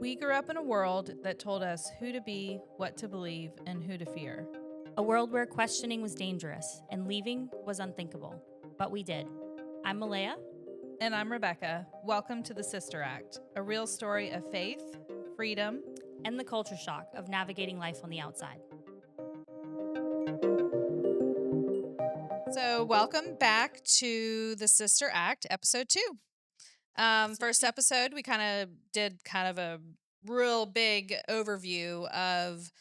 We grew up in a world that told us who to be, what to believe, and who to fear. A world where questioning was dangerous and leaving was unthinkable. But we did. I'm Malaya. And I'm Rebecca. Welcome to the Sister Act, a real story of faith, freedom, And the culture shock of navigating life on the outside. So, welcome back to the Sister Act, episode 2. First episode, we did a real big overview of,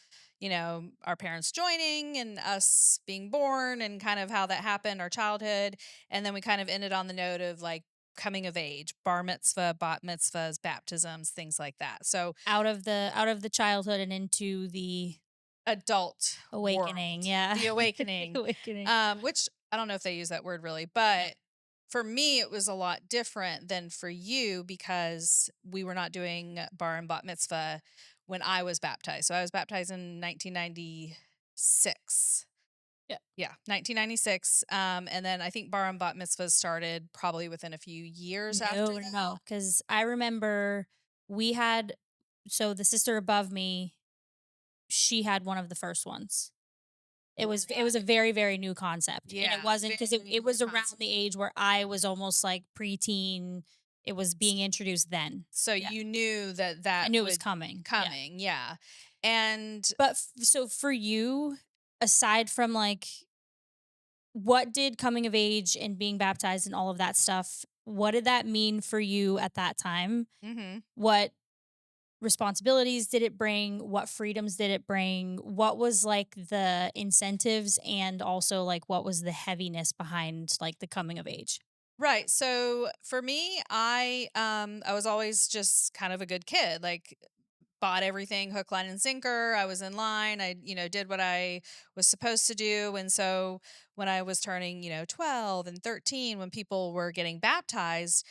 our parents joining and us being born and kind of how that happened, our childhood. And then we kind of ended on the note of like coming of age, bar mitzvah, bat mitzvahs, baptisms, things like that. So Out of the childhood and into the adult awakening. world, Yeah. the awakening, Awakening. which I don't know if they use that word really, but for me, it was a lot different than for you because we were not doing bar and bat mitzvah when I was baptized. So I was baptized in 1996. Yeah, 1996. And then I think bar and bat mitzvah started probably within a few years after that. No. Because I remember we had, so the sister above me, she had one of the first ones. It was a very, very new concept. And Yeah, it wasn't because very it was new around concept. the age where I was almost like preteen. It was being introduced then. So Yeah. you knew that I knew it was would coming. coming, yeah. And But so for you, aside from like what did coming of age and being baptized and all of that stuff, what did that mean for you at that time? mhm. What responsibilities did it bring? What freedoms did it bring? What was like the incentives and also like what was the heaviness behind like the coming of age? Right. So for me, I was always just kind of a good kid. Like bought everything hook, line, and sinker. I was in line. I, did what I was supposed to do. And so when I was turning, 12 and 13, when people were getting baptized,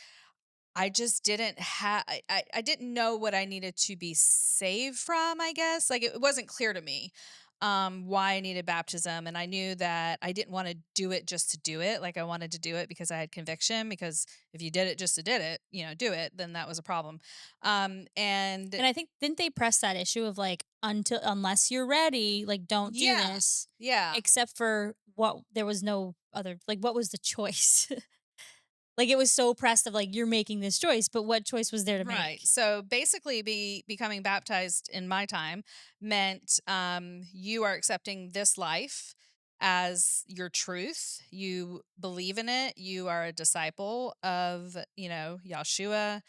I just didn't have I didn't know what I needed to be saved from, I guess. Like it wasn't clear to me why I needed baptism, and I knew that I didn't want to do it just to do it. Like I wanted to do it because I had conviction, because if you did it just to did it, do it, then that was a problem. And And I think didn't they press that issue of like unless you're ready, like don't do yeah. this, Yeah. except for what there was no other like what was the choice? Like it was so pressed of like you're making this choice, but what choice was there to Right. make? So basically, becoming baptized in my time meant you are accepting this life as your truth. You believe in it. You are a disciple of, Yahshua.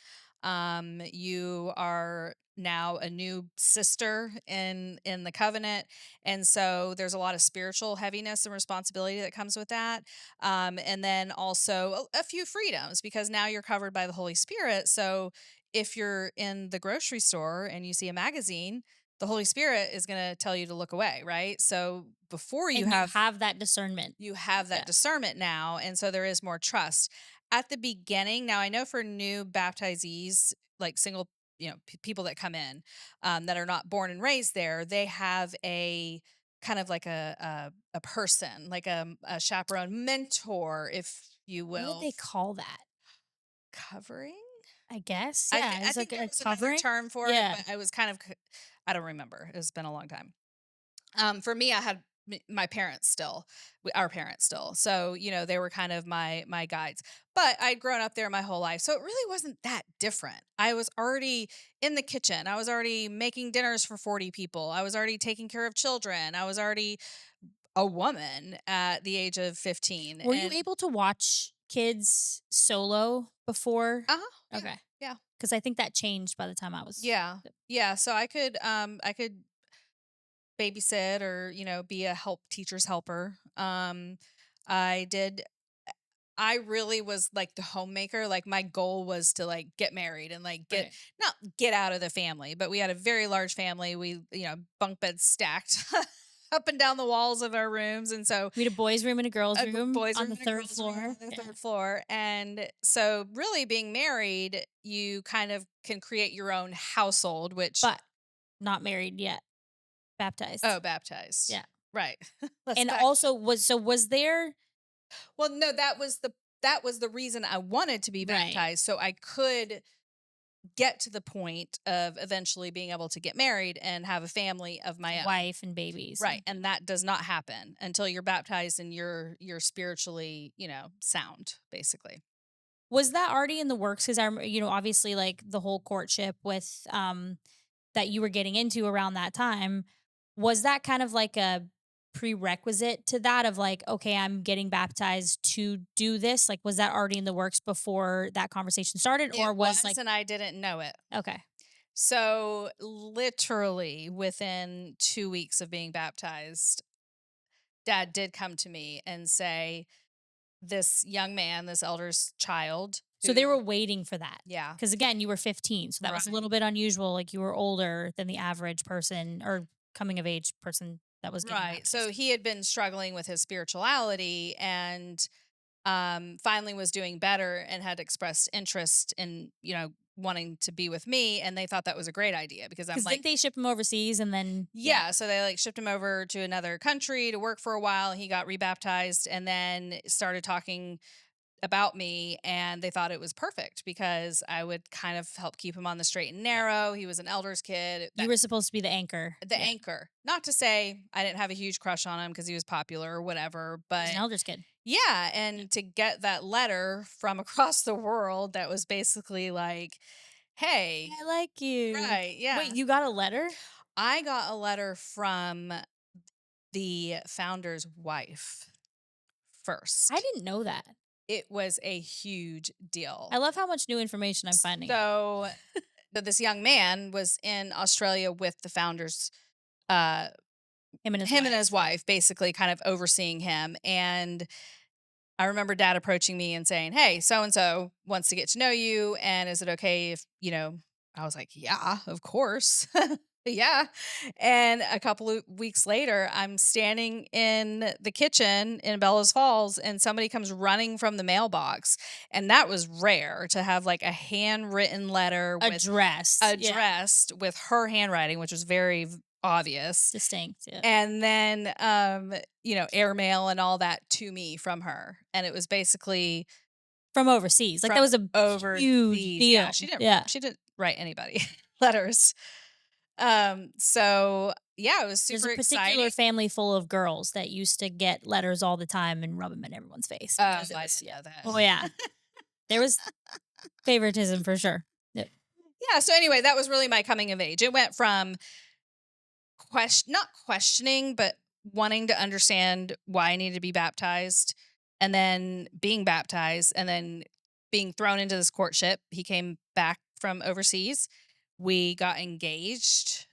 You are now a new sister in the covenant, and so there's a lot of spiritual heaviness and responsibility that comes with that. And then also a few freedoms because now you're covered by the Holy Spirit. So if you're in the grocery store and you see a magazine, the Holy Spirit is going to tell you to look away, right? So before And you have that discernment. you have that Yeah. discernment now, and so there is more trust. At the beginning, now I know for new baptizees, like single, people that come in that are not born and raised there, they have a kind of like a person, like a chaperone mentor, if you What would will, they call that? covering. I guess. I Yeah. I It's think like there a was another covering. term for it, Yeah. but I was kind of I don't remember. It's been a long time. For me, I had my parents still, our parents still. So, they were kind of my guides. But I'd grown up there my whole life. So it really wasn't that different. I was already in the kitchen. I was already making dinners for 40 people. I was already taking care of children. I was already a woman at the age of 15. Were you And able to watch kids solo before? uh-huh. Yeah. Okay. Yeah. Because I think that changed by the time I was. Yeah. Yeah. So I could babysit or be a teacher's helper. I did. I really was like the homemaker. Like my goal was to like get married and like Right. not get out of the family, but we had a very large family. We bunk beds stacked up and down the walls of our rooms, and so We had a boys' room and a girls' a room boys' on room the and a third girls' room floor. on the Yeah. third floor. And so really being married, you kind of can create your own household, which But not married yet. Baptized. oh, baptized. Yeah. Right. Let's And back. also was there Well, no, that was the reason I wanted to be right. baptized, so I could get to the point of eventually being able to get married and have a family of A my own. wife and babies. Right, and that does not happen until you're baptized and you're spiritually, sound, basically. Was that already in the works? Because obviously, like the whole courtship with that you were getting into around that time, was that kind of like a prerequisite to that of like, okay, I'm getting baptized to do this? Like, was that already in the works before that conversation started, or It was was, like, and I didn't know it. okay, So, literally within 2 weeks of being baptized, dad did come to me and say, this young man, this elder's child so they who were waiting for that? yeah, Because again, you were 15, so that was a right. little bit unusual. Like you were older than the average person or coming of age person that was getting Right. So baptized. he had been struggling with his spirituality and finally was doing better and had expressed interest in, wanting to be with me. And they thought that was a great idea because I'm Because like, didn't they ship him overseas and then yeah, yeah. So they like shipped him over to another country to work for a while. He got rebaptized and then started talking about me. And they thought it was perfect because I would kind of help keep him on the straight and yeah. narrow. He was an elder's kid. You were supposed to be the anchor. The Yeah. anchor. Not to say I didn't have a huge crush on him because he was popular or whatever, He was an but elder's kid. yeah, Yeah. and to get that letter from across the world that was basically like, "Hey." I like you. Right, yeah. Wait, you got a letter? I got a letter from the founder's wife I first. didn't know that. It was a huge I deal. love how much new information I'm finding out. So, this young man was in Australia with the founder's uh Him and his him and his wife. wife basically kind of overseeing him, and I remember dad approaching me and saying, "Hey, so and so wants to get to know you, and is it okay if, I was like, "Yeah, of course." Yeah. And a couple of weeks later, I'm standing in the kitchen in Bellows Falls and somebody comes running from the mailbox. And that was rare to have like a handwritten letter with Addressed. Yeah. addressed with her handwriting, which was very obvious. Distinct. Yeah. And then, airmail and all that to me from her. And it was basically From overseas. Like that from was a huge overseas. Yeah, deal. Yeah. she didn't write anybody letters. So yeah, it was There's super a particular exciting. family full of girls that used to get letters all the time and rub them in everyone's face Oh, because it I was didn't yeah. know that. Oh yeah. There was favoritism for sure. Yep. Yeah, so anyway, that was really my coming of age. It went from not questioning, but wanting to understand why I needed to be baptized, and then being baptized, and then being thrown into this courtship. He came back from overseas. We got engaged,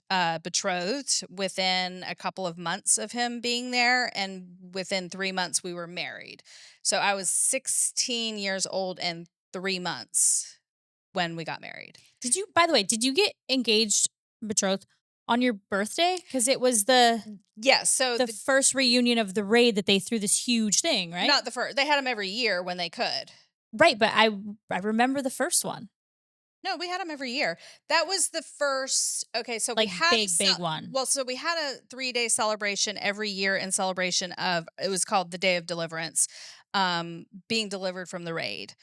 betrothed within a couple of months of him being there, and within 3 months we were married. So I was 16 years old and 3 months when we got married. Did you by the way, did you get engaged, betrothed on your birthday? Because it was the Yes, so the first reunion of the raid that they threw this huge thing, right? not the first. They had them every year when they could. Right, but I remember the first one. No, we had them every year. That was the first. Okay, so we Like had big one. well, so we had a 3-day celebration every year in celebration of it was called the Day of Deliverance, being delivered from the raid,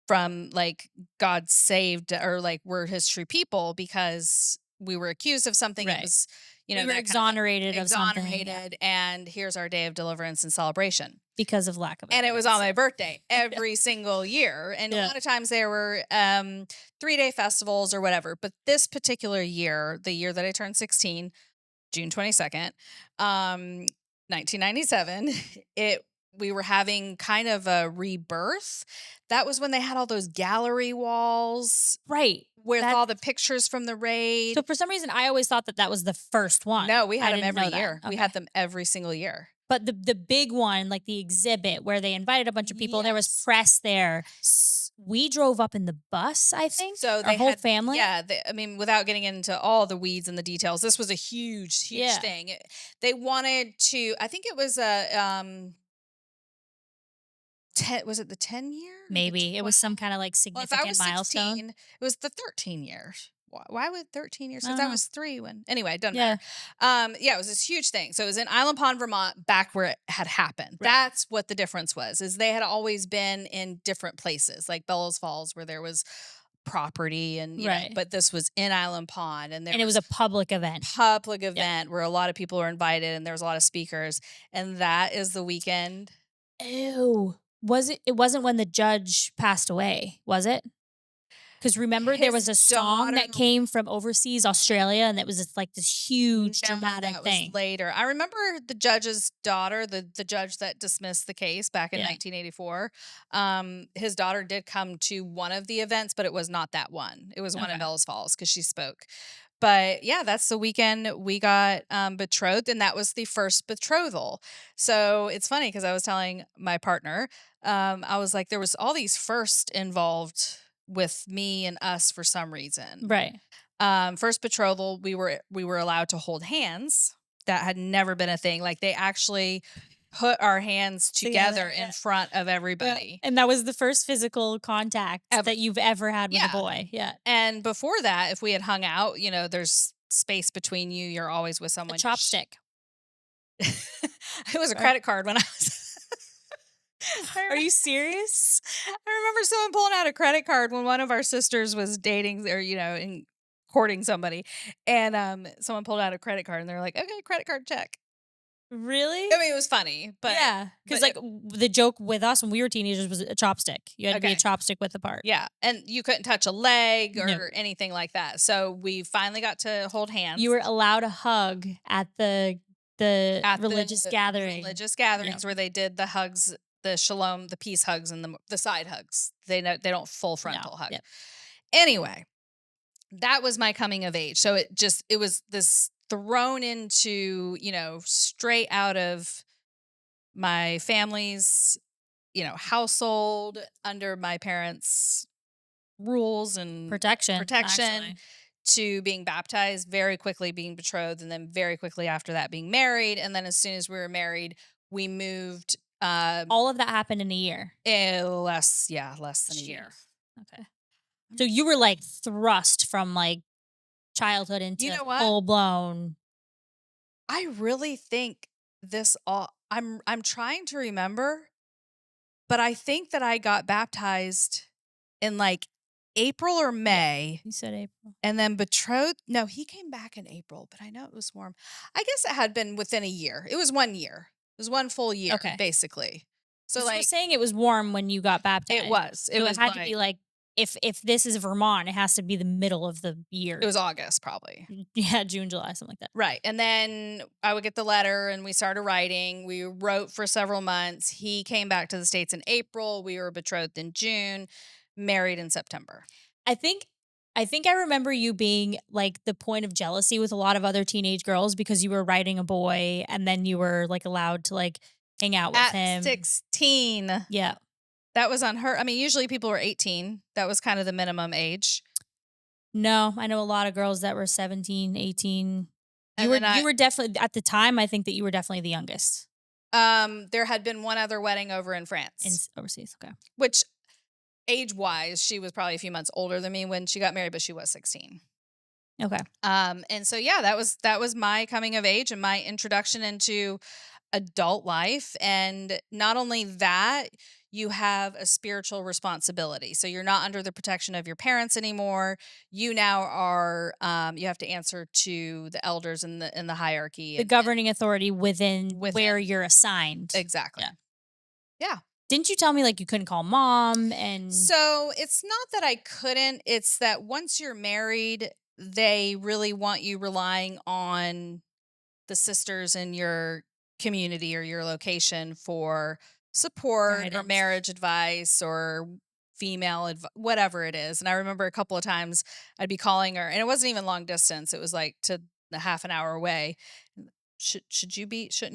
from like God saved or like we're His true people because we were accused of something. It Right. was We were that kind of thing. exonerated of something, yeah, Exonerated, and here's our day of deliverance and celebration. because of lack of And it was on evidence. my birthday Yeah. every single year. And a Yeah. lot of times there were 3-day festivals or whatever. But this particular year, the year that I turned 16, June 22nd, 1997, it we were having kind of a rebirth. That was when they had all those gallery walls Right. with That's all the pictures from the so raid. for some reason, I always thought that that was the first one. No, we I had them didn't every know that. year. We Okay. had them every single year. But the big one, like the exhibit where they invited a bunch of people and there was Yes. press there. S- We drove up in the bus, I think, So our they whole had, family. yeah. I mean, without getting into all the weeds and the details, this was a huge, huge Yeah. thing. They wanted to. I think it was a 10. Was it the 10 year? Or the Maybe. It was 12? some kind of like Well, if I significant was milestone. 16, it was the 13 years. Why would 13 years? I Because don't I know. was 3 when. Anyway, it doesn't Yeah. matter. Yeah, it was this huge thing. So it was in Island Pond, Vermont, back where it had happened. Right. That's what the difference was. Is they had always been in different places, like Bellows Falls, where there was property and, Right. but this was in Island Pond and there And it was was a public event. public Yep. event where a lot of people were invited and there was a lot of speakers, and that is the weekend. Ew. It wasn't when the judge passed away, was it? Because remember there His was a song daughter that came from overseas Australia, and it was just like this huge No, dramatic that was thing. later. I remember the judge's daughter, the judge that dismissed the case back in Yeah. 1984. His daughter did come to one of the events, but it was not that one. It was one in Okay. Bellows Falls because she spoke. But yeah, that's the weekend we got betrothed, and that was the first betrothal. So it's funny because I was telling my partner, I was like, there was all these first involved with me and us for some reason. Right. First betrothal, we were allowed to hold hands. That had never been a thing. Like they actually put our hands together Together, in yeah. front of Yeah. everybody. And that was the first physical contact Ever. that you've ever had with a Yeah. boy. Yeah. And before that, if we had hung out, there's space between you. You're always with A someone. chopstick. It was a Right? credit card when I was. I Are remember, you serious? I remember someone pulling out a credit card when one of our sisters was dating or in courting somebody, and someone pulled out a credit card and they're like, "Okay, credit card check." I Really? mean, it was funny, but Yeah, because but like it the joke with us when we were teenagers was a chopstick. You had to be a okay. chopstick with the part. Yeah, and you couldn't touch a leg No. or anything like that. So we finally got to hold You hands were allowed a hug at the at religious the gathering. religious Yeah. gatherings where they did the hugs, the shalom, the peace hugs, and the side hugs. They don't full No. frontal hug. Yep. Anyway, that was my coming of age. So it was this thrown into straight out of my family's household under my parents' rules and Protection, protection actually. to being baptized, very quickly being betrothed, and then very quickly after that being married. And then as soon as we were married, we moved All of that happened in a year. less than a year. Jeez. Okay. So you were like thrust from like childhood You into know what? full blown. I really think this all I'm trying to remember, but I think that I got baptized in like April or Yeah. May. You said April. And then betrothed, no, he came back in April, but I know it was warm. I guess it had been within a year. It was 1 year. It was 1 full year, Okay. basically. So, Because you were like, saying it was warm when you got it baptized. was. It So it was had to be like like if this is Vermont, it has to be the middle of the it year. was August, probably. Yeah, June, July, something like that. Right. And then I would get the letter and we started writing. We wrote for several months. He came back to the States in April. We were betrothed in June, married in September. I think I remember you being like the point of jealousy with a lot of other teenage girls because you were writing a boy and then you were like allowed to like hang out with At him. 16, Yeah. that was on her. I mean, usually people were 18. That was kind of the minimum age. No, I know a lot of girls that were 17, 18. And then You were definitely at the time, I think that you were definitely the youngest there had been one other wedding over in in France, overseas. Okay. which age-wise, she was probably a few months older than me when she got married, but she was 16. Okay. And so yeah, that was my coming of age and my introduction into adult life. And not only that, you have a spiritual responsibility. So you're not under the protection of your parents anymore. You now are you have to answer to the elders in the hierarchy The governing authority within where within you're assigned. exactly. Yeah. Yeah. Didn't you tell me like you couldn't call mom and So it's not that I couldn't, it's that once you're married, they really want you relying on the sisters in your community or your location for support or guidance? marriage advice or whatever it is. And I remember a couple of times I'd be calling her, and it wasn't even long distance. It was like to a half an hour away. Shouldn't you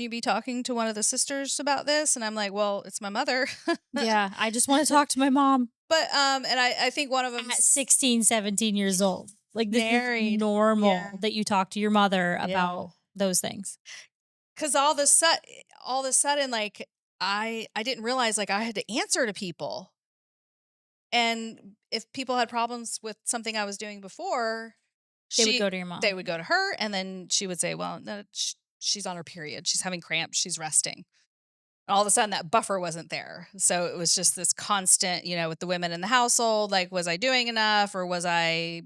be talking to one of the sisters about this? And I'm like, well, it's my mother. Yeah, I just want to talk to my mom But and I think one of them at 16, 17 years old. Like this is married. normal Yeah. that you talk to your mother Yeah. about those things. Cause all of a sudden, like I didn't realize like I had to answer to people. And if people had problems with something I was doing before, They would she go to your mom. they would go to her, and then she would say, "Well, no, she's on her period. She's having cramps. She's resting." all of a sudden that buffer wasn't there. So it was just this constant, with the women in the household, like, was I doing enough or was I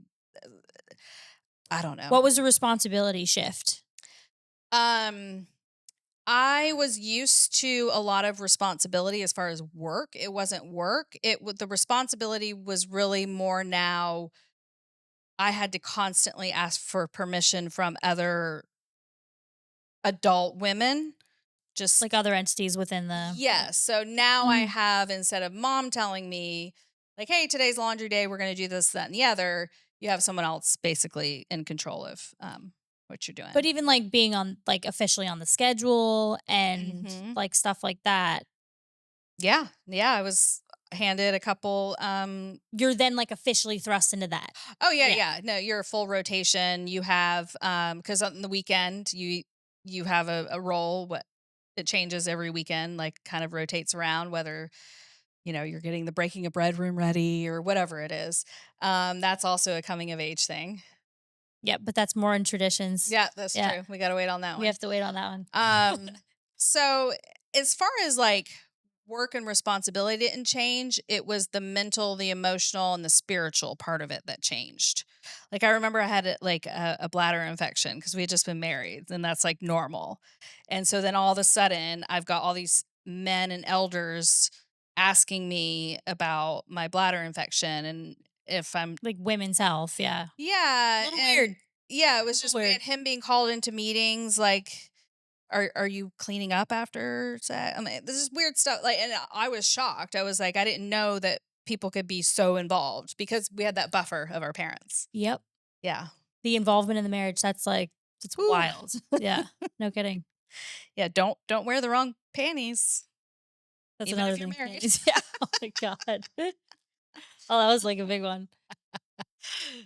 don't know. What was the responsibility shift? Um, I was used to a lot of responsibility as far as work. It wasn't work. The responsibility was really more now I had to constantly ask for permission from other adult women. Just Like other entities within the yes. So now I Mm. have, instead of mom telling me, like, hey, today's laundry day, we're going to do this, that, and the other, you have someone else basically in control of what you're But doing. even like being on like officially on the schedule and Hmm. like stuff like that, Yeah. Yeah. I was handed a couple. you're then like officially thrust into that. Oh, yeah. Yeah. Yeah. No, you're a full rotation. You have, because on the weekend, you have a role. What it changes every weekend, like kind of rotates around, whether you're getting the breaking of bread room ready or whatever it is. That's also a coming of age thing. Yeah, but that's more in traditions. Yeah, that's Yeah. true. We got to wait on that We one. have to wait on that one. Um, so as far as like work and responsibility didn't change, it was the mental, the emotional, and the spiritual part of it that changed. Like I remember I had like a bladder infection because we had just been married, and that's like normal. And so then all of a sudden, I've got all these men and elders asking me about my bladder infection and if I'm Like women's health, yeah. A yeah, little and weird. yeah, it A was little just weird. weird. Him being called into meetings, like, are you cleaning up after sex? I mean, this is weird stuff. Like, and I was shocked. I was like, I didn't know that people could be so involved because we had that buffer of our parents. Yep. Yeah. The involvement in the marriage, that's like it's Whew. wild. Yeah. No kidding. Yeah. Don't wear the wrong panties, That's even another if you're thing. married. Panties. Yeah. Oh my god. Oh, that was like a big one.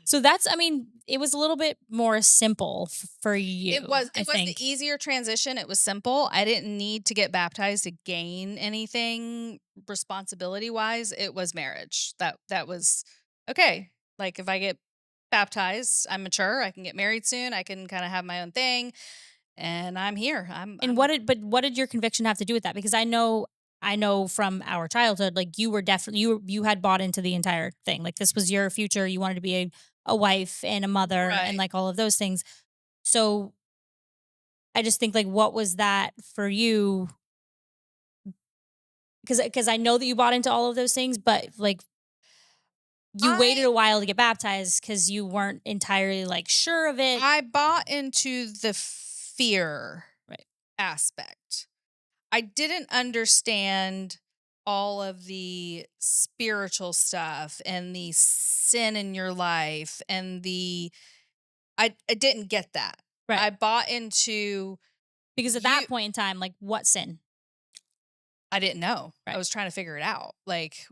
So that's I mean, it was a little bit more simple for It you, was I it was the think. easier transition. It was simple. I didn't need to get baptized to gain anything responsibility wise. It was marriage. That was okay. Like if I get baptized, I'm mature. I can get married soon. I can kind of have my own thing, and I'm here. And what did your conviction have to do with that? Because I know from our childhood, like you were definitely you had bought into the entire thing. Like this was your future. You wanted to be a wife and a mother and right. like all of those things. So I just think like what was that for you? Because I know that you bought into all of those things, but like you waited I a while to get baptized because you weren't entirely like sure of it. I bought into the fear Right. aspect. I didn't understand all of the spiritual stuff and the sin in your life and I didn't get that. Right. I bought into Because at you that point in time, like what sin? I didn't know. I Right. was trying to figure it out. Like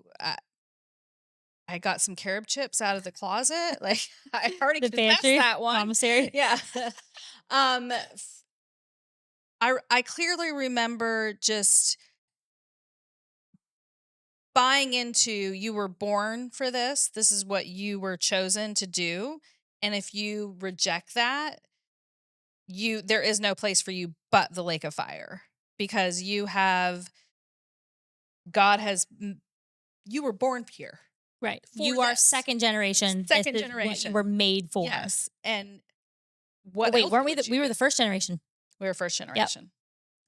I got some carob chips out of the closet. Like I already The confessed pantry, that one. commissary. Yeah. I clearly remember just buying into you were born for this. This is what you were chosen to do. And if you reject that, there is no place for you but the lake of fire because God has you were born here Right. for You are this. second generation. This Second is what you were generation. made for. Yes. And Oh what wait, else weren't would you we were do? the first generation. We were first Yep. generation.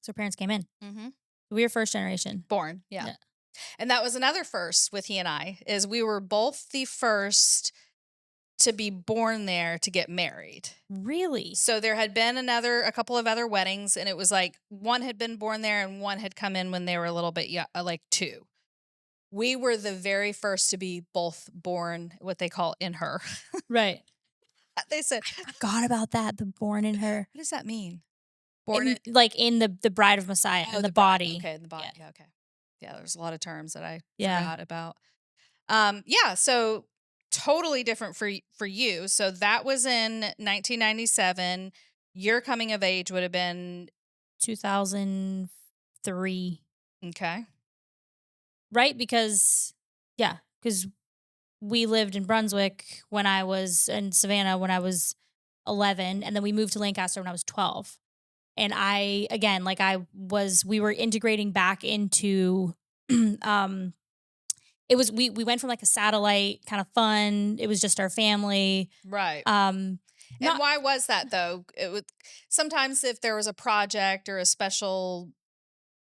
So parents came in. Hmm. We were first generation. Born. Yeah. Yeah. And that was another first with he and I is we were both the first to be born there to get married. Really? So there had been a couple of other weddings, and it was like one had been born there and one had come in when they were a little bit, like two. We were the very first to be both born, what they call in her. Right. They said, Forgot about that. The born in her. what does that mean? Born In in, like in the bride of Messiah oh, and the the bride. body. Okay, the body. Yeah. Yeah, okay. Yeah, there's a lot of terms that I Yeah. forgot about. Yeah, so totally different for you. So that was in 1997. Your coming of age would have been 2003. okay. Right? Because we lived in Brunswick when I was in Savannah when I was 11 and then we moved to Lancaster when I was 12. And I again, like I was we were integrating back into um it was we went from like a satellite kind of fun. It was just our family. Right. Um And not why was that though? It would sometimes if there was a project or a special.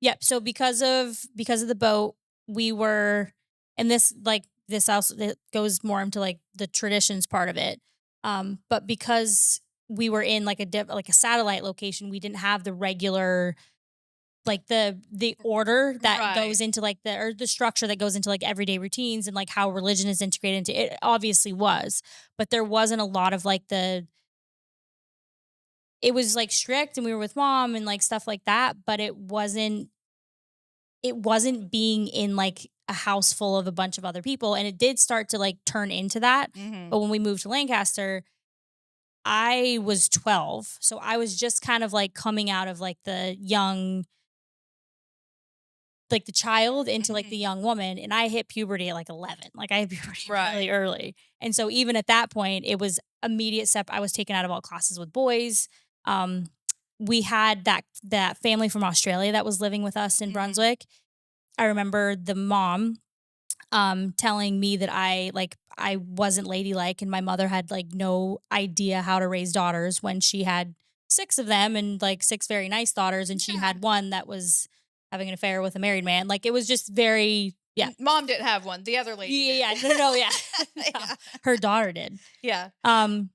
Yep. So because of the boat, we were and this like this also that goes more into like the traditions part of it. But because we were in like like a satellite location, we didn't have the regular like the order that Right. goes into like the structure that goes into like everyday routines and like how religion is integrated into it obviously was, but there wasn't a lot of like the it was like strict and we were with mom and like stuff like that, but it wasn't being in like a house full of a bunch of other people, and it did start to like turn into that. Mhm. But when we moved to Lancaster, I was 12, so I was just kind of like coming out of like the young like the child into like the Mhm. young woman, and I hit puberty at like 11. Like I hit puberty Right. really early. And so even at that point, it was immediate step. I was taken out of all classes with boys. Um we had that family from Australia that was living with us in Mhm. Brunswick. I remember the mom telling me that I wasn't ladylike and my mother had like no idea how to raise daughters when she had six of them and like six very nice daughters and she Yeah. had one that was having an affair with a married man. Like it was just very yeah. Mom didn't have one. The other lady Yeah, did. yeah. No, no, no, yeah. No. Yeah. Her daughter did. Yeah. Um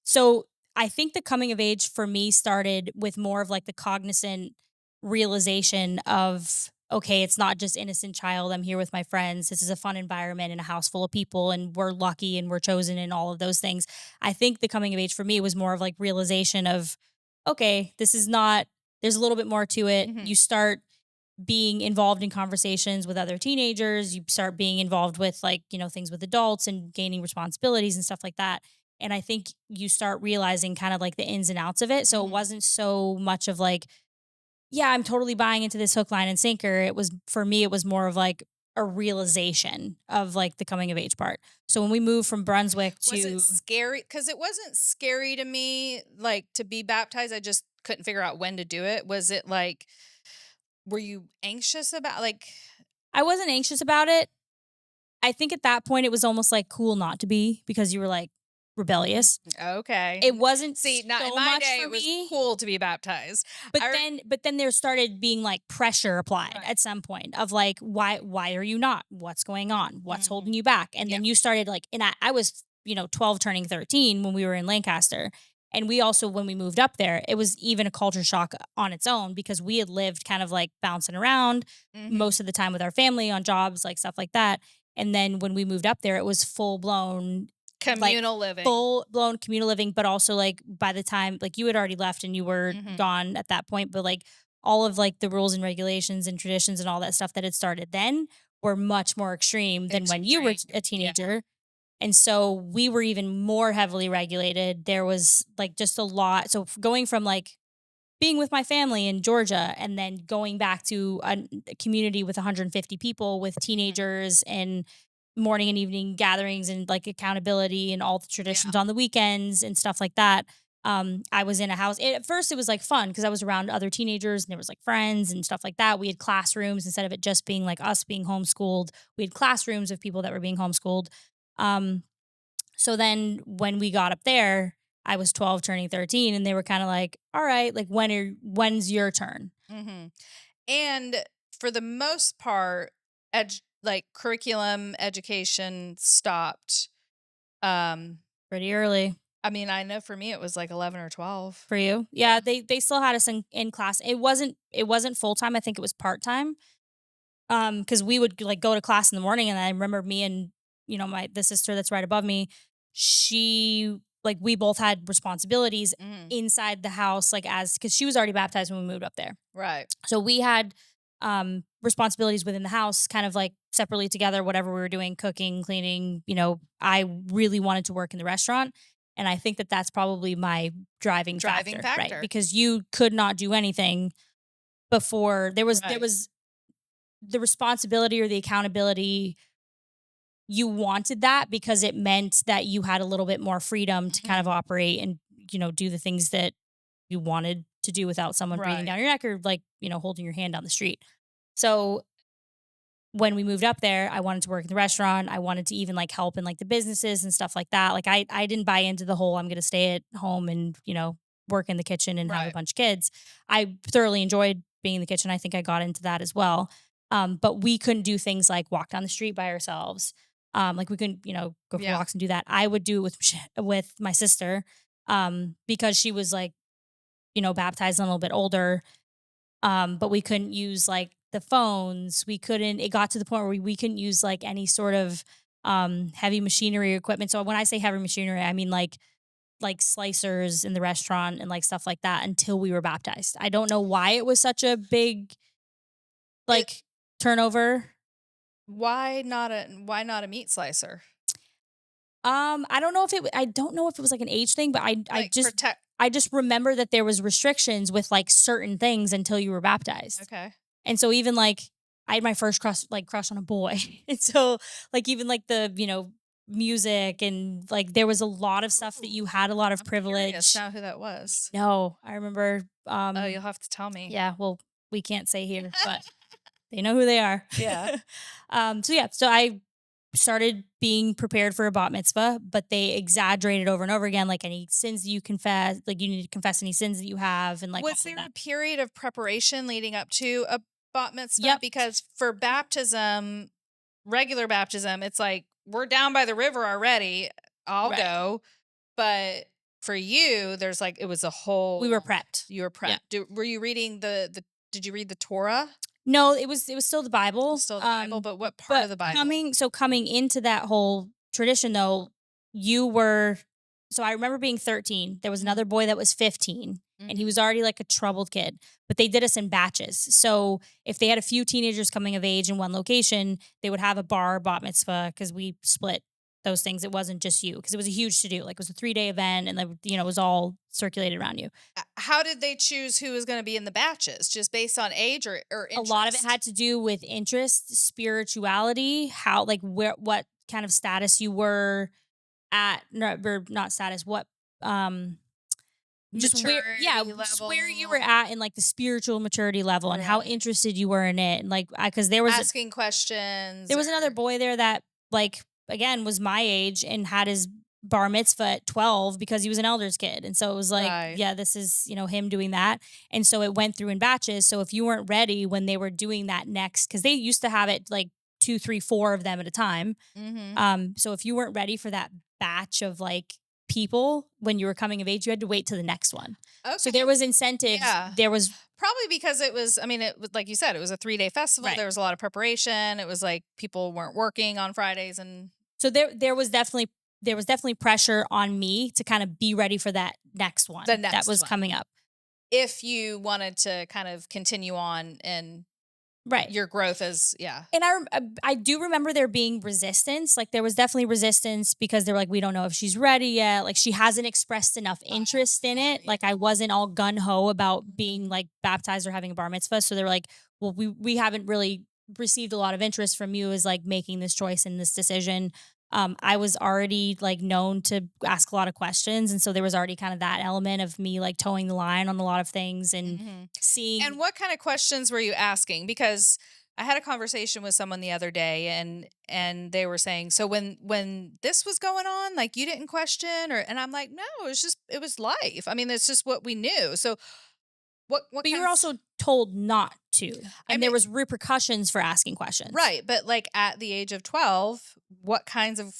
so I think the coming of age for me started with more of like the cognizant realization of okay, it's not just innocent child. I'm here with my friends. This is a fun environment in a house full of people and we're lucky and we're chosen and all of those things. I think the coming of age for me was more of like realization of okay, this is not there's a little bit more to it. Mhm. You start being involved in conversations with other teenagers, you start being involved with like, things with adults and gaining responsibilities and stuff like that. And I think you start realizing kind of like the ins and outs of it. So it Mhm. wasn't so much of like, yeah, I'm totally buying into this hook, line, and sinker. It was for me, it was more of like a realization of like the coming of age part. So when we moved from Brunswick Was it to scary? Because it wasn't scary to me, like, to be baptized, I just couldn't figure out when to do it. Was it, like were you anxious about, like. I wasn't anxious about it. I think at that point it was almost like cool not to be because you were like Mm, rebellious. okay. It wasn't See, now in so my much day, for it was me, cool to be baptized. but I re then there started being like pressure applied Right. at some point of like why are you not? What's going on? What's holding Mhm. you back? And Yeah. then you started like and I was, 12 turning 13 when we were in Lancaster. And we also when we moved up there, it was even a culture shock on its own because we had lived kind of like bouncing around Mhm. most of the time with our family on jobs, like stuff like that. And then when we moved up there, it was full blown like Communal living. full blown communal living, but also like by the time like you had already left and you were Mhm. gone at that point, but like all of like the rules and regulations and traditions and all that stuff that had started then were much more extreme than when you were Extreme. a Yeah. teenager. And so we were even more heavily regulated. There was like just a lot. So going from like being with my family in Georgia and then going back to a community with 150 people with Mhm. teenagers and morning and evening gatherings and like accountability and all the Yeah. traditions on the weekends and stuff like that. I was in a house. At first, it was like fun because I was around other teenagers and there was like friends and stuff like that. We had classrooms instead of it just being like us being homeschooled. We had classrooms of people that were being homeschooled. Um, so then when we got up there, I was 12 turning 13 and they were kind of like, "All right, like when's your turn?" Mhm. And for the most part, like, curriculum education stopped. Um, Pretty early I mean, I know for me it was like 11 or 12. for you. Yeah, Yeah. they still had us in class. It wasn't full-time. I think it was part-time. Cuz we would like go to class in the morning and I remember me and my the sister that's right above me, she like we both had responsibilities Mhm. inside the house like as cuz she was already baptized when we moved up there. Right. So we had responsibilities within the house kind of like separately together whatever we were doing cooking cleaning. I really wanted to work in the restaurant and I think that that's probably my driving Driving factor, right? factor. Because you could not do anything before there Right. was the responsibility or the accountability. You wanted that because it meant that you had a little bit more freedom to kind of Mhm. operate and do the things that you wanted to to do without someone breathing Right. down your neck or like, holding your hand down the street. So when we moved up there, I wanted to work in the restaurant. I wanted to even like help in like the businesses and stuff like that. Like I didn't buy into the whole I'm going to stay at home and, work in the kitchen and have a Right. bunch of kids. I thoroughly enjoyed being in the kitchen. I think I got into that as well. But we couldn't do things like walk down the street by ourselves. Like we couldn't, go for Yeah. walks and do that. I would do it with with my sister, because she was like, baptized and a little bit older, but we couldn't use like the phones. We couldn't. It got to the point where we couldn't use like any sort of heavy machinery or equipment. So when I say heavy machinery, I mean like slicers in the restaurant and like stuff like that until we were baptized. I don't know why it was such a big It like turnover. why not a meat slicer? I don't know if I don't know if it was like an age thing, but I Like just protect I just remember that there was restrictions with like certain things until you were baptized. Okay. And so even like I had my first crush on a boy. And so like even like the, music and like there was a lot of stuff that Ooh, you had a lot of I'm curious privilege. now who that was. No, I remember Oh, you'll have to tell me. yeah, well, we can't say here, but they know who they are. Yeah. So yeah, so I started being prepared for a bat mitzvah, but they exaggerated over and over again, like any sins that you confess, like you need to confess any sins that you have, and like all Was of there a that. period of preparation leading up to a bat mitzvah? Yep, Because for baptism, regular baptism, it's like we're down by the river already. I'll right. go. But for you, there's like it was a We were whole prepped. you were Yeah. prepped. Were you reading the did you read the Torah? No, it was still the Bible. Still the Bible, but what part of But the Bible? coming into that whole tradition though, you were so I remember being 13. There was Mhm. another boy that was 15 and he Mhm. was already like a troubled kid. But they did us in batches. So if they had a few teenagers coming of age in one location, they would have a bar bat mitzvah because we split those things. It wasn't just you because it was a huge to do. Like it was a 3-day event and like, it was all circulated around you. How did they choose who was going to be in the batches? Just based on age or A lot of it interest? had to do with interest, spirituality, how like what kind of status you were at, no, or not status, what um just where yeah, Maturity just where you were level, at in like the spiritual maturity level and how right? interested you were in it. And like cuz Asking questions there was another or boy there that like again was my age and had his bar mitzvah at 12 because he was an elder's kid. And so it was like, right. yeah, this is, him doing that. And so it went through in batches. So if you weren't ready when they were doing that next, because they used to have it like two, three, four of them at a time. Mhm. So if you weren't ready for that batch of like people when you were coming of age, you had to wait to the next one. So there Okay. was incentives. Yeah. There was Probably because it was I mean, it was like you said, it was a 3-day festival, right. there was a lot of preparation, it was like people weren't working on Fridays and So there was definitely pressure on me to kind of be ready for that next the one that next was one. coming up. If you wanted to kind of continue on in Right. your growth as yeah. And I do remember there being resistance. Like there was definitely resistance because they were like, we don't know if she's ready yet. Like she hasn't expressed enough interest in it. Yeah. Like I wasn't all gun ho about being Mhm. like baptized or having a bar mitzvah. So they're like, well, we haven't really received a lot of interest from you as like making this choice and this decision. I was already like known to ask a lot of questions, and so there was already kind of that element of me like towing the line on a lot of things and Mhm. And seeing what kind of questions were you asking? Because I had a conversation with someone the other day and they were saying, "So when this was going on, like you didn't question or," and I'm like, "No, it was life. I mean, it's just what we knew." So what but you were kinds also told not to, I and there mean, was repercussions for asking questions. right, but like at the age of 12, what kinds of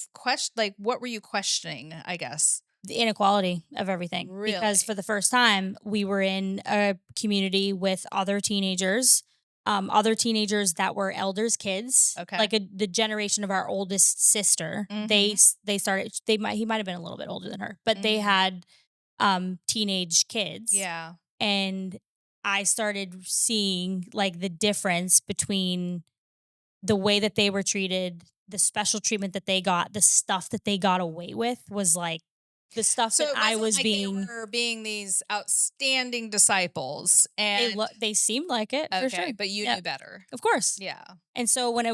like what were you questioning, I guess? The inequality of everything, because Really? for the first time, we were in a community with other teenagers that were elders' kids, Okay. like the generation of our oldest sister. Mhm. They started. He might have been a little bit older than her, but they Mhm. had teenage kids, Yeah. and I started seeing like the difference between the way that they were treated, the special treatment that they got, the stuff that they got away with was like the stuff So that it I wasn't was like they being were being these outstanding disciples and they seemed like it for sure. okay, but you Yeah, knew better. of course. Yeah. And so when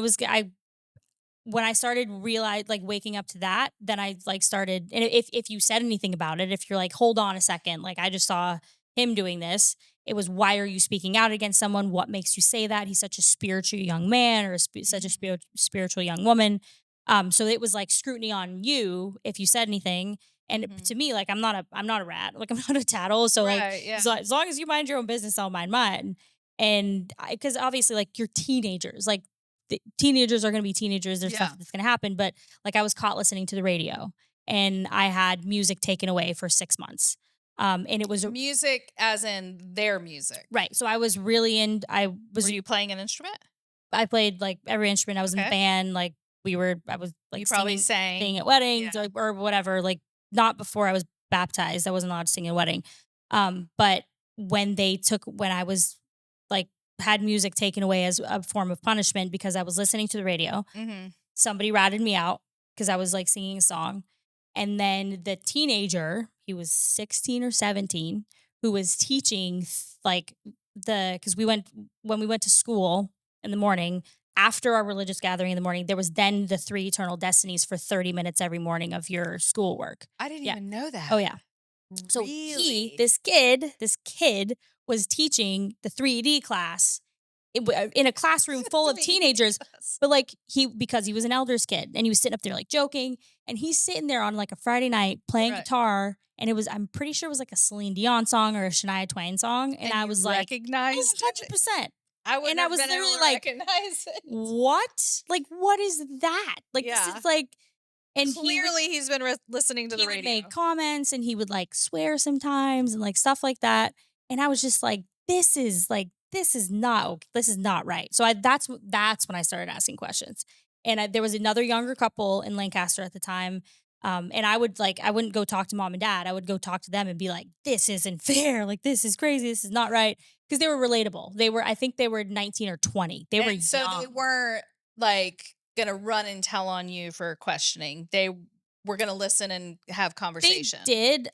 I started realize like waking up to that, then I like started and if you said anything about it, if you're like, hold on a second, like I just saw him doing this. It was, why are you speaking out against someone? What makes you say that? He's such a spiritual young man, or such a Mhm. spiritual young woman. So it was like scrutiny on you if you said anything. And Mhm. to me, like, I'm not a rat, like, I'm not a tattle. So like, Right, yeah. as long as you mind your own business, I'll mind mine. And because obviously, like, you're teenagers, like, the teenagers are going to be teenagers. There's stuff Yeah. that's going to happen. But like, I was caught listening to the radio, and I had music taken away for 6 months. And it was Music as in their music. right. So I was really in. Were you playing an instrument? I played like every instrument. I was in the Okay. band. Like, I was You like probably singing sang. at weddings, Yeah. or whatever. Like, not before I was baptized. I wasn't allowed to sing at a wedding. But when I was like, had music taken away as a form of punishment because I was listening to the radio, Mhm. somebody ratted me out because I was like singing a song. And then the teenager, he was 16 or 17, who was teaching like because when we went to school in the morning, after our religious gathering in the morning, there was then the three eternal destinies for 30 minutes every morning of your schoolwork. I didn't Yeah. even know Oh, that. yeah. So Really? this kid was teaching the 3D class in a classroom full of 3D teenagers. class. But like, because he was an elders kid, and he was sitting up there like joking, and he's sitting there on like a Friday night playing Right. guitar, and I'm pretty sure it was like a Celine Dion song or a Shania Twain song, and And I you was like, oh, recognized it? 100%. I would And I not have was been able literally to like, recognize it. what? Like, what is that? Like, this Yeah. is like, and Clearly, he's been listening to the he would make radio. comments, and he would like swear sometimes and like stuff like that. And I was just like, this is not right. So that's when I started asking questions. And there was another younger couple in Lancaster at the time. And I wouldn't go talk to mom and dad. I would go talk to them and be like, this isn't fair. Like, this is crazy. This is not right. Because they were relatable. I think they were 19 or 20. They were And so they young. weren't like gonna run and tell on you for questioning. They were gonna listen and have They conversation. did.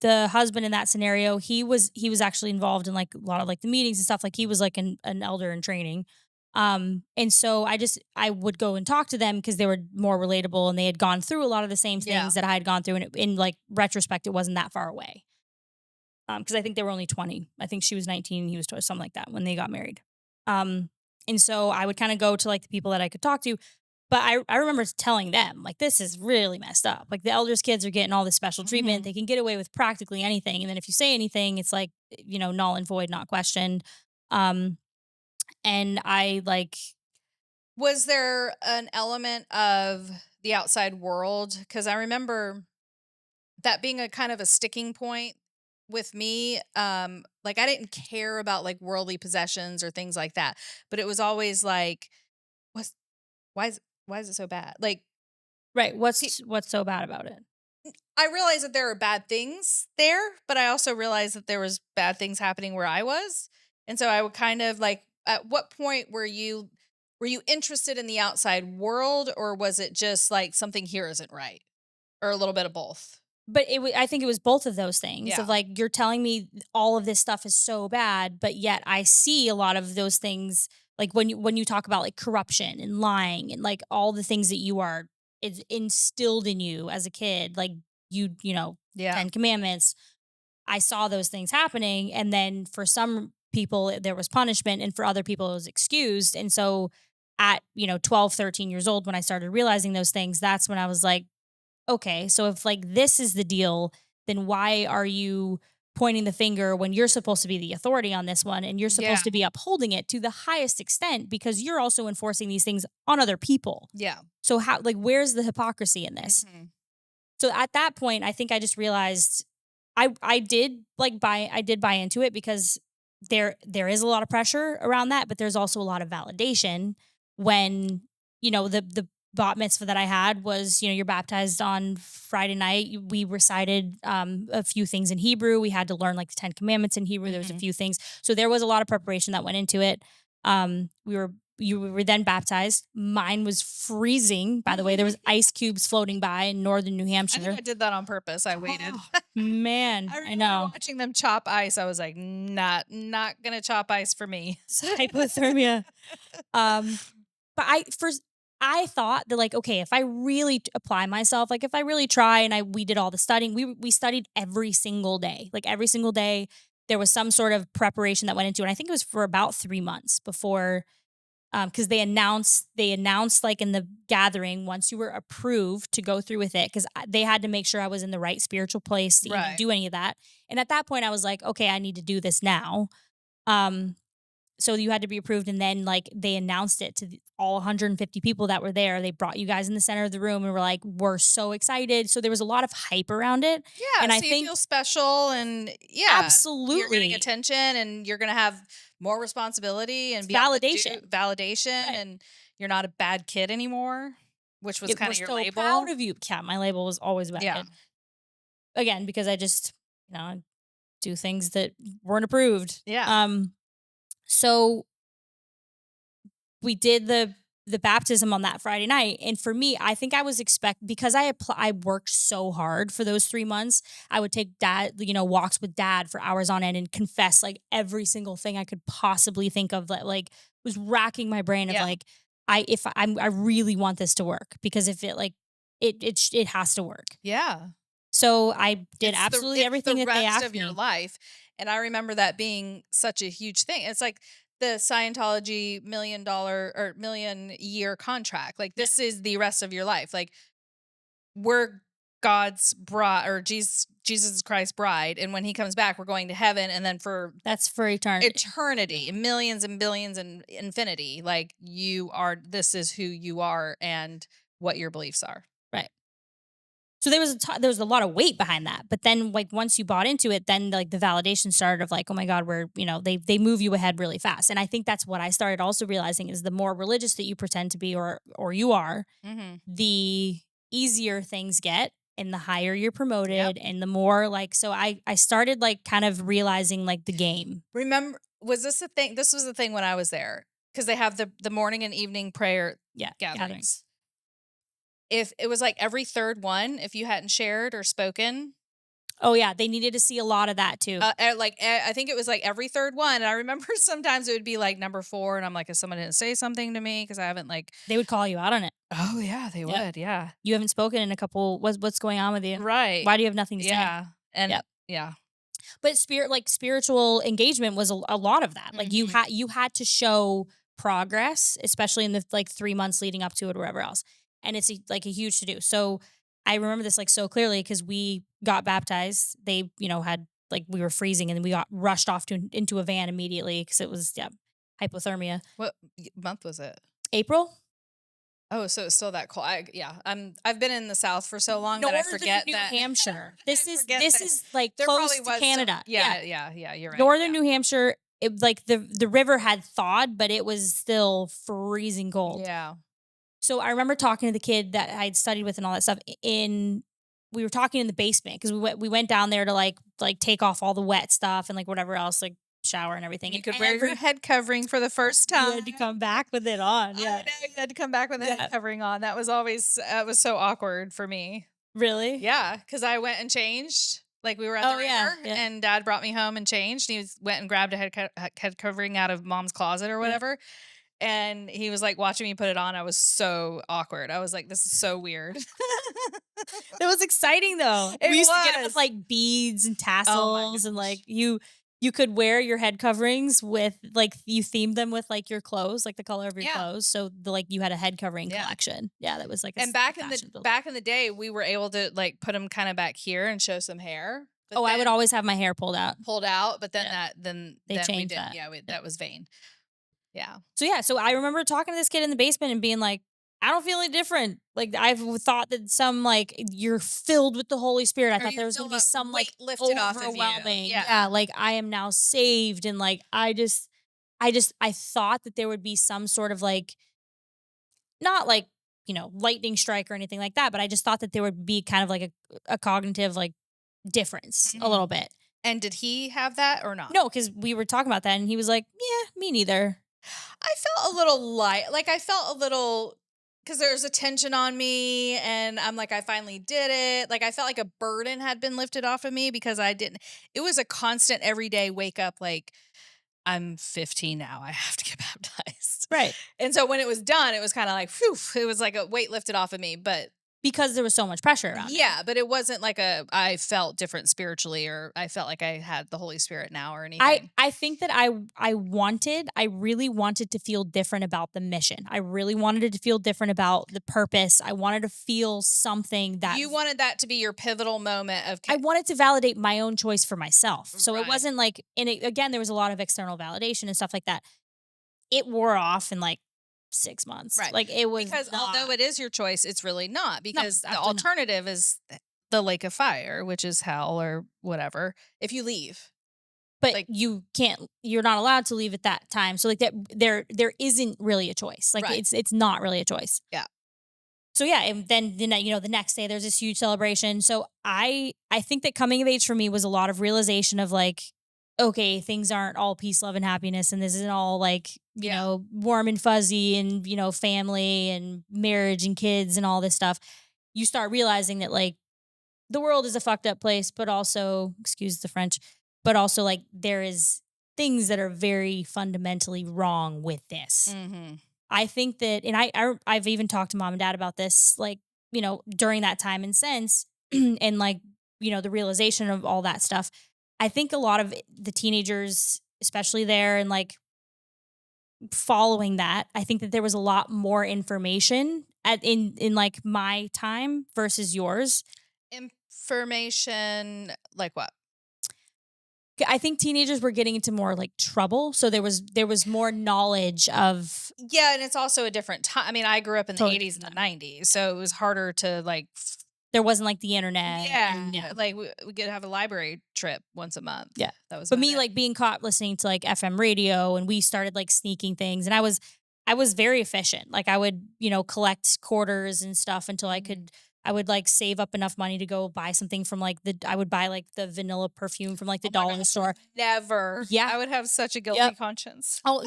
The husband in that scenario, he was actually involved in like a lot of like the meetings and stuff. Like, he was like an elder in training. And so I would go and talk to them because they were more relatable, and they had gone through a lot of the same Yeah. things that I had gone through. And in like retrospect, it wasn't that far away. Because I think they were only 20. I think she was 19, he was 20, something like that when they got married. Um, and so I would kind of go to like the people that I could talk to, but I remember telling them, like, this is really messed up. Like, the elders kids are getting all this special treatment. Mhm. They can get away with practically anything. And then if you say anything, it's like, null and void, not questioned. Um, and I like, Was there an element of the outside world? Because I remember that being a kind of a sticking point with me. Like, I didn't care about like worldly possessions or things like that, but it was always like, what's why is it so bad? Like, right. pe- What's so bad about it? I realized that there are bad things there, but I also realized that there was bad things happening where I was. And so I would kind of like, at what point were you interested in the outside world, or was it just like something here isn't right, or a little bit of both? But I think it was both of those things of Yeah. like, you're telling me all of this stuff is so bad, but yet I see a lot of those things, like when you talk about like corruption and lying and like all the things that is instilled in you as a kid, like, Yeah. 10 commandments. I saw those things happening, and then for some people there was punishment, and for other people it was excused. And so at 12, 13 years old, when I started realizing those things, that's when I was like, okay, so if like this is the deal, then why are you pointing the finger when you're supposed to be the authority on this one, and you're Yeah. supposed to be upholding it to the highest extent because you're also enforcing these things on other people? Yeah. So how, like, where's the hypocrisy in this? Mhm. So at that point, I think I just realized I did buy into it because there is a lot of pressure around that, but there's also a lot of validation when, the bat mitzvah that I had was, you're baptized on Friday night. We recited a few things in Hebrew. We had to learn like the 10 commandments in Hebrew. There was a Mhm. few things. So there was a lot of preparation that went into it. We were then baptized. Mine was freezing, by the way. There was ice cubes floating by in northern New I think Hampshire. I did that on purpose. I waited. Oh, man, I I remember know. watching them chop ice. I was like, not gonna chop ice for me. It's hypothermia. Um, but I first I thought that, like, okay, if I really apply myself, like if I really try and we did all the studying, we studied every single day. Like every single day there was some sort of preparation that went into it. And I think it was for about 3 months before because they announced like in the gathering once you were approved to go through with it because they had to make sure I was in the right spiritual place to even Right. do any of that. And at that point I was like, okay, I need to do this now. Um so you had to be approved, and then, like, they announced it to all 150 people that were there. They brought you guys in the center of the room and were like, "We're so excited." So there was a lot of hype around it, Yeah, and I so you think feel special and yeah, you're getting absolutely, attention and you're gonna have more responsibility and it's be able to validation. do validation Right. and you're not a bad kid anymore, which was We're kinda your so proud label. of you. Yeah, my label was always bad Yeah. kid. Again, because I just, I do things that weren't approved. Yeah. So we did the baptism on that Friday night, and for me, I think I was because I worked so hard for those 3 months. I would take dad, walks with dad for hours on end and confess like every single thing I could possibly think of that like was racking my brain of Yeah. like I really want this to work because if it like it has to work. Yeah. So I did absolutely It's the everything that they rest asked of your me. life, and I remember that being such a huge thing. It's like the Scientology $1,000,000 or million-year contract. Like, Yeah. this is the rest of your life. Like, we're God's bride or Jesus Christ's bride, and when he comes back, we're going to heaven, and then for That's for eternity. eternity, millions and billions and infinity, like, this is who you are and what your beliefs are. Right. So there was a lot of weight behind that, but then like once you bought into it, then like the validation started of like, oh my god, they move you ahead really fast, and I think that's what I started also realizing is the more religious that you pretend to be or you are, Mhm. the easier things get, and the higher you're Yep. promoted, and the more like so I started like kind of realizing like the game. Remember, was this the thing? This was the thing when I was there because they have the morning and evening prayer Yeah, gatherings. gatherings. If it was like every third one, if you hadn't shared or spoken, Oh yeah, they needed to see a lot of that too. I think it was like every third one. And I remember sometimes it would be like number 4, and I'm like, if someone didn't say something to me because I haven't like, They would call you out on it. oh yeah, they Yep. would, yeah, You haven't spoken in a couple. What's going on with you? right, Why do you have nothing to say? yeah, and Yep. yeah, But spiritual engagement was a lot of that. Like hmm you had to show progress, especially in the like 3 months leading up to it or whatever else. And it's like a huge to do. So I remember this like so clearly because we got baptized. They, had like we were freezing and then we got rushed off into a van immediately because it was hypothermia. what month was it? April. Oh, so it's still that cold. Yeah, I've been in the South for so long that I Northern forget New that. Hampshire. I forget This that is like there close probably to was some. Canada. Yeah. Yeah, yeah, yeah. You're right. Northern Yeah, New Hampshire, like the river had thawed, but it was still freezing cold. yeah. So I remember talking to the kid that I had studied with and all that stuff. We were talking in the basement because we went down there to like take off all the wet stuff and like whatever else, like shower and everything. And you And could wear your head covering for the first you time. had to come back with it on. I Yeah, know you had to come back with a head yeah. covering on. That was always was so awkward for me. Really? Yeah, because I went and changed. Like we were at the Oh yeah, river, yeah, and Dad brought me home and changed. Went and grabbed a head covering out of Mom's closet or yeah. whatever, and he was like watching me put it on. I was so awkward. I was like, "This is so weird." It was exciting though. It We used to get it with was. like beads and Oh my tassels and like gosh. you could wear your head coverings with like you themed them with like your clothes, like the color of your Yeah. clothes. So like you had a head covering Yeah. collection. Yeah, that was like a And back in the fashion builder. back in the day, we were able to like put them kind of back here and show some hair, but Oh, I would then always have my hair pulled out. pulled out. But then Yeah. They then we changed didn't. that. Yeah, Yeah. that was vain. Yeah. So yeah, so I remember talking to this kid in the basement and being like, I don't feel any different. Like I've thought that some like you're filled with the Holy Spirit. I Or thought you there was feel gonna be that some like weight lifted off of you. overwhelming. Yeah. Yeah, like I am now saved and like I thought that there would be some sort of like not like, lightning strike or anything like that, but I just thought that there would be kind of like a cognitive like difference a little Mhm. bit. And did he have that or not? No, because we were talking about that and he was like, yeah, me neither. I felt a little light. Like I felt a little because there's a tension on me, and I'm like, I finally did it. Like I felt like a burden had been lifted off of me because I didn't. It was a constant everyday wake up. Like I'm 15 now. I have to get baptized. Right. And so when it was done, it was kind of like, phew, it was like a weight lifted off of me. But Because there was so much pressure around it. yeah, but it wasn't like I felt different spiritually or I felt like I had the Holy Spirit now or anything. I think that I really wanted to feel different about the mission. I really wanted it to feel different about the purpose. I wanted to feel something that You wanted that to be your pivotal moment of I wanted to validate my own choice for myself. So it right. wasn't like, and again, there was a lot of external validation and stuff like that. It wore off in like 6 months. Right. Like it was Because although not, it is your choice, it's really not no, because the absolutely not. alternative is the lake of fire, which is hell or whatever, if you leave. But Like you can't, you're not allowed to leave at that time. So like that, there isn't really a choice. Like right. it's not really a choice. Yeah. So yeah, and then the next day there's this huge celebration. So I think that coming of age for me was a lot of realization of like, okay, things aren't all peace, love, and happiness, and this isn't all like Yeah. warm and fuzzy, and family and marriage and kids and all this stuff. You start realizing that like the world is a fucked up place, but also, excuse the French, but also like there is things that are very fundamentally wrong with this. Mhm. I think that, and I've even talked to mom and dad about this, like, during that time and since, and like, the realization of all that stuff. I think a lot of the teenagers, especially there and like following that, I think that there was a lot more information in like my time versus yours. Information like what? I think teenagers were getting into more like trouble, so there was more knowledge of Yeah, and it's also a different time. I mean, I grew up in the totally 80s and different the time. 90s, so it was harder to like There wasn't like the internet and yeah, like we could have a library trip once a month. yeah. That was But about me, it. like, being caught listening to, like, FM radio, and we started, like, sneaking things, and I was very efficient. Like, I would, collect quarters and stuff until Mhm. I would, like, save up enough money to go buy something from, like, I would buy, like, the vanilla perfume from, like, the Oh my dollar gosh, store. never. Yeah. I would have such a guilty Yep. conscience. Oh,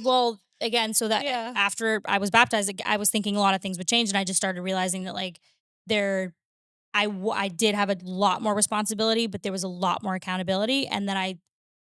well, again, so that Yeah. after I was baptized, I was thinking a lot of things would change, and I just started realizing that, like, there I did have a lot more responsibility, but there was a lot more accountability, and then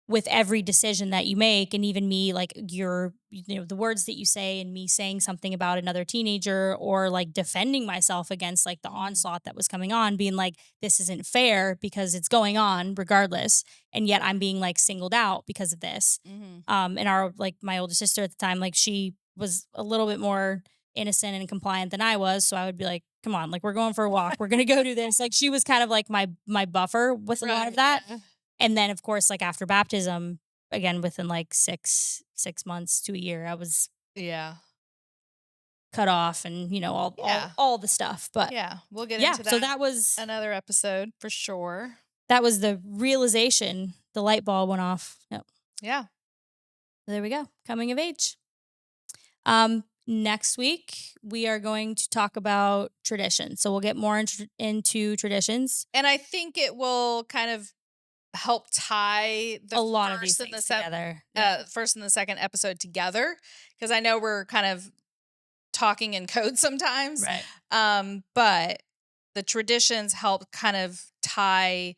with every decision that you make, and even me, like, the words that you say, and me saying something about another teenager, or like defending myself against like the Mhm. onslaught that was coming on, being like, this isn't fair because it's going on regardless, and yet I'm being like singled out because of this. Mhm. And our like my older sister at the time, like, she was a little bit more innocent and compliant than I was, so I would be like, come on, like, we're going for a walk, we're gonna go do this. Like, she was kind of like my buffer with a lot of Right, that. yeah. And then, of course, like, after baptism, again, within, like, 6 months to a year, I was Yeah. cut off, and, all Yeah. the stuff, but Yeah. We'll get yeah, into so that another episode for sure. that was the realization, the light bulb went off. Yep. Yeah. There we go, coming of age. Next week, we are going to talk about tradition, so we'll get more into traditions. And I think it will kind of help tie the A lot of these things together. Yeah. first and the second episode together because I know we're kind of talking in code sometimes. Right. But the traditions help kind of tie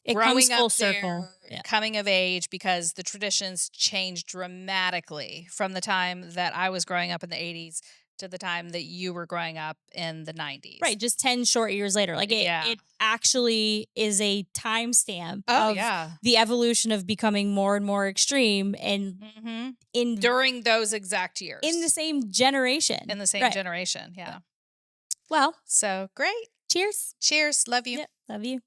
It comes growing up full circle. there, Yeah. coming of age, because the traditions changed dramatically from the time that I was growing up in the 80s to the time that you were growing up in the 90s. Right, just 10 short years later. Like, Yeah. it actually is a timestamp Oh, of yeah. the evolution of becoming more and more extreme, and hmm in During those exact in the years same generation. in the same Right. generation. Yeah. Yeah. Well, So great. cheers. Cheers. Love you. Yep. Love you.